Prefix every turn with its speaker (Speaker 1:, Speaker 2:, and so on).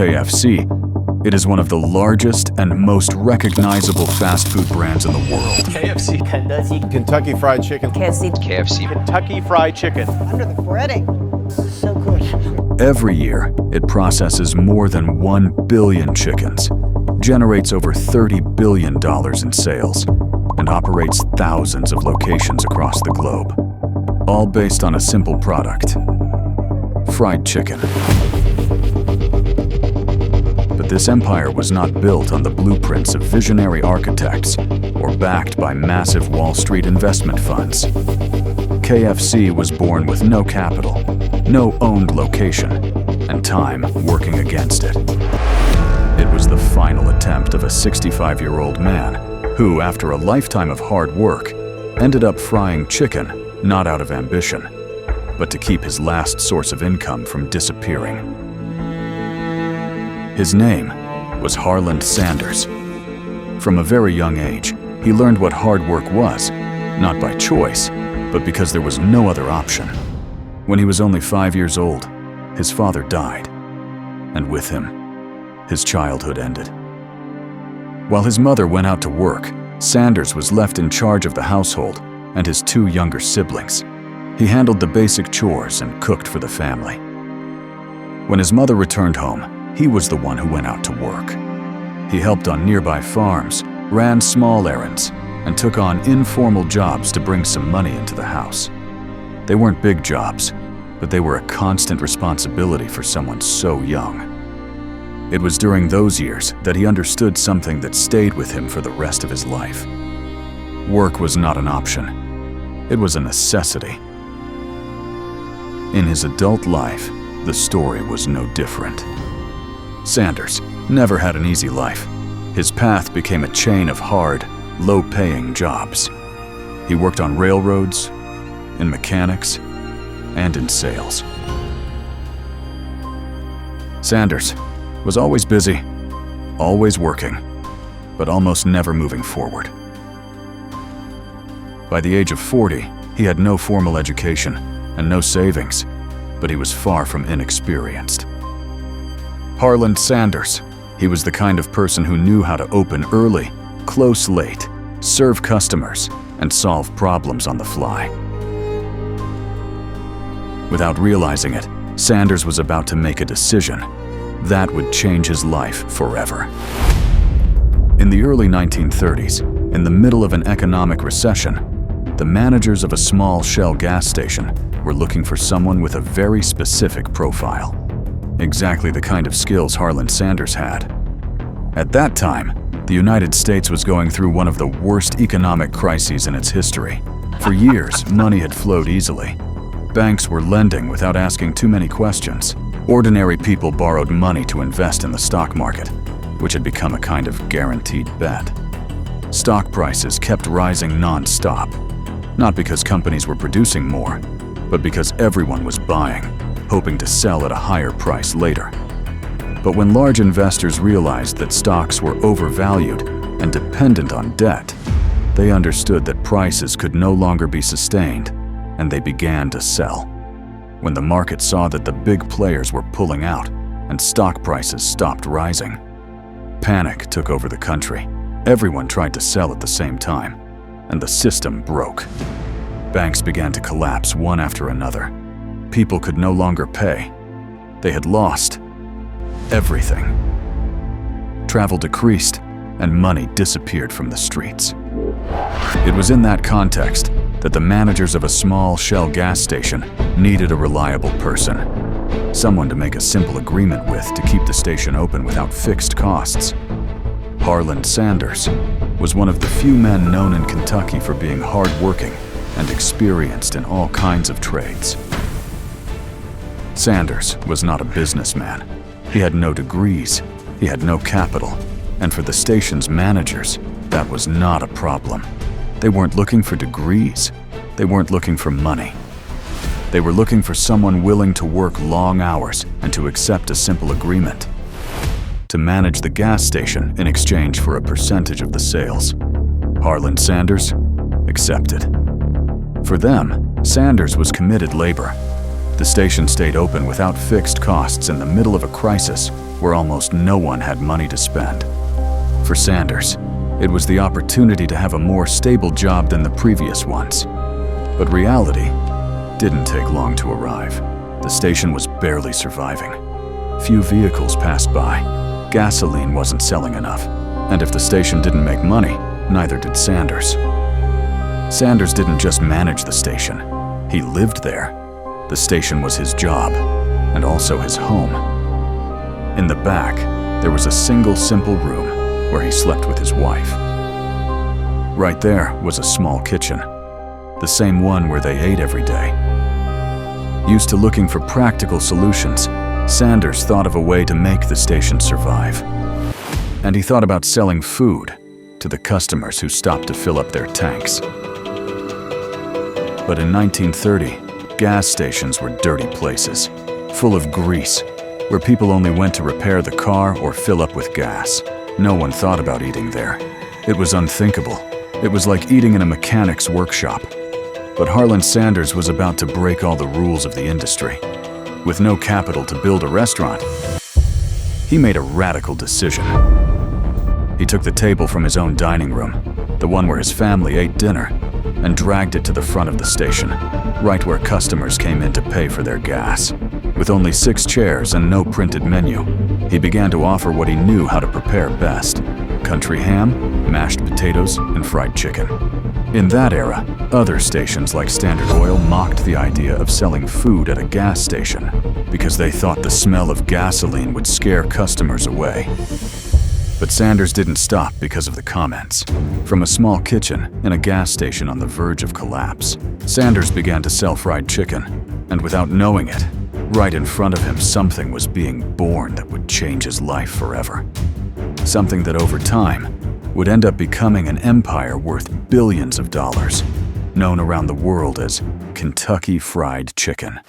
Speaker 1: KFC, it is one of the largest and most recognizable fast food brands in the world.
Speaker 2: KFC,
Speaker 3: Kentucky Fried Chicken,
Speaker 4: KFC,
Speaker 2: Kentucky Fried Chicken.
Speaker 5: Under the breading, so good.
Speaker 1: Every year, it processes more than 1 billion chickens, generates over $30 billion in sales, and operates thousands of locations across the globe, all based on a simple product: fried chicken. But this empire was not built on the blueprints of visionary architects or backed by massive Wall Street investment funds. KFC was born with no capital, no owned location, and time working against it. It was the final attempt of a 65-year-old man who, after a lifetime of hard work, ended up frying chicken not out of ambition, but to keep his last source of income from disappearing. His name was Harland Sanders. From a very young age, he learned what hard work was, not by choice, but because there was no other option. When he was only 5 years old, his father died, and with him, his childhood ended. While his mother went out to work, Sanders was left in charge of the household and his 2 younger siblings. He handled the basic chores and cooked for the family. When his mother returned home, he was the one who went out to work. He helped on nearby farms, ran small errands, and took on informal jobs to bring some money into the house. They weren't big jobs, but they were a constant responsibility for someone so young. It was during those years that he understood something that stayed with him for the rest of his life. Work was not an option. It was a necessity. In his adult life, the story was no different. Sanders never had an easy life. His path became a chain of hard, low-paying jobs. He worked on railroads, in mechanics, and in sales. Sanders was always busy, always working, but almost never moving forward. By the age of 40, he had no formal education and no savings, but he was far from inexperienced. Harland Sanders, he was the kind of person who knew how to open early, close late, serve customers, and solve problems on the fly. Without realizing it, Sanders was about to make a decision that would change his life forever. In the early 1930s, in the middle of an economic recession, the managers of a small Shell gas station were looking for someone with a very specific profile. Exactly the kind of skills Harland Sanders had. At that time, the United States was going through one of the worst economic crises in its history. For years, money had flowed easily. Banks were lending without asking too many questions. Ordinary people borrowed money to invest in the stock market, which had become a kind of guaranteed bet. Stock prices kept rising non-stop, not because companies were producing more, but because everyone was buying, hoping to sell at a higher price later. But when large investors realized that stocks were overvalued and dependent on debt, they understood that prices could no longer be sustained, and they began to sell. When the market saw that the big players were pulling out and stock prices stopped rising, panic took over the country. Everyone tried to sell at the same time, and the system broke. Banks began to collapse one after another. People could no longer pay. They had lost everything. Travel decreased, and money disappeared from the streets. It was in that context that the managers of a small Shell gas station needed a reliable person, someone to make a simple agreement with to keep the station open without fixed costs. Harland Sanders was one of the few men known in Kentucky for being hardworking and experienced in all kinds of trades. Sanders was not a businessman. He had no degrees, he had no capital, and for the station's managers, that was not a problem. They weren't looking for degrees, they weren't looking for money. They were looking for someone willing to work long hours and to accept a simple agreement to manage the gas station in exchange for a percentage of the sales. Harland Sanders accepted. For them, Sanders was committed labor. The station stayed open without fixed costs in the middle of a crisis where almost no one had money to spend. For Sanders, it was the opportunity to have a more stable job than the previous ones. But reality didn't take long to arrive. The station was barely surviving. Few vehicles passed by. Gasoline wasn't selling enough. And if the station didn't make money, neither did Sanders. Sanders didn't just manage the station. He lived there. The station was his job, and also his home. In the back, there was a single simple room where he slept with his wife. Right there was a small kitchen, the same one where they ate every day. Used to looking for practical solutions, Sanders thought of a way to make the station survive. And he thought about selling food to the customers who stopped to fill up their tanks. But in 1930, gas stations were dirty places, full of grease, where people only went to repair the car or fill up with gas. No one thought about eating there. It was unthinkable. It was like eating in a mechanic's workshop. But Harland Sanders was about to break all the rules of the industry. With no capital to build a restaurant, he made a radical decision. He took the table from his own dining room, the one where his family ate dinner, and dragged it to the front of the station, right where customers came in to pay for their gas. With only 6 chairs and no printed menu, he began to offer what he knew how to prepare best: country ham, mashed potatoes, and fried chicken. In that era, other stations like Standard Oil mocked the idea of selling food at a gas station because they thought the smell of gasoline would scare customers away. But Sanders didn't stop because of the comments. From a small kitchen in a gas station on the verge of collapse, Sanders began to sell fried chicken, and without knowing it, right in front of him, something was being born that would change his life forever. Something that over time would end up becoming an empire worth billions of dollars, known around the world as Kentucky Fried Chicken.